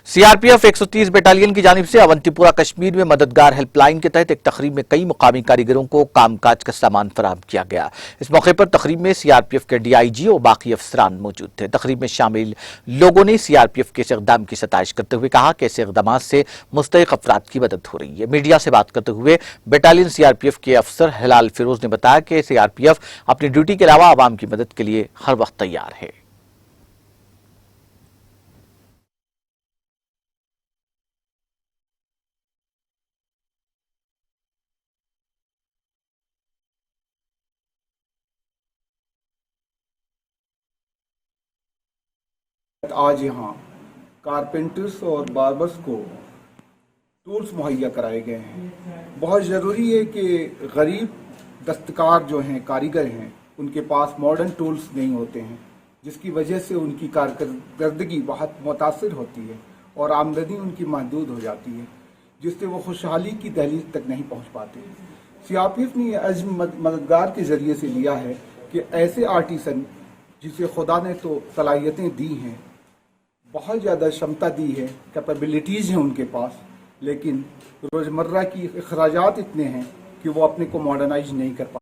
CRPF 130 battalion की जानिब से अवंतीपुरा कश्मीर में मददगार हेल्पलाइन के तहत एक तकरीब में कई मुकामी कारीगरों को कामकाज का सामान फराहम किया गया। इस मौके पर तकरीब में सीआरपीएफ के डीआईजी और बाकी अफसरान मौजूद थे। तकरीब में शामिल लोगों ने सीआरपीएफ के इस इक़दाम की सताइश करते हुए कहा कि ऐसे इक़दाम से मुस्तहिक़ अफराद की मदद हो रही है। मीडिया से बात करते हुए बटालियन सीआरपीएफ के अफसर हिलाल फिरोज ने बताया कि सीआरपीएफ अपनी ड्यूटी के अलावा आवाम की मदद के लिए हर वक्त तैयार है। आज यहाँ कारपेंटर्स और बार्बर्स को टूल्स मुहैया कराए गए हैं। बहुत ज़रूरी है कि गरीब दस्तकार जो हैं, कारीगर हैं, उनके पास मॉडर्न टूल्स नहीं होते हैं, जिसकी वजह से उनकी कारकर्दगी बहुत मुतासिर होती है और आमदनी उनकी महदूद हो जाती है, जिससे वो खुशहाली की दहलीज तक नहीं पहुँच पाते। सीआरपीएफ ने यह अज़्म मददगार के ज़रिए से लिया है कि ऐसे आर्टिसन जिसे खुदा ने तो सलाहियतें दी हैं, बहुत ज़्यादा क्षमता दी है, कैपेबिलिटीज़ हैं उनके पास, लेकिन रोज़मर्रा की अखराजात इतने हैं कि वो अपने को मॉडर्नाइज नहीं कर पाते।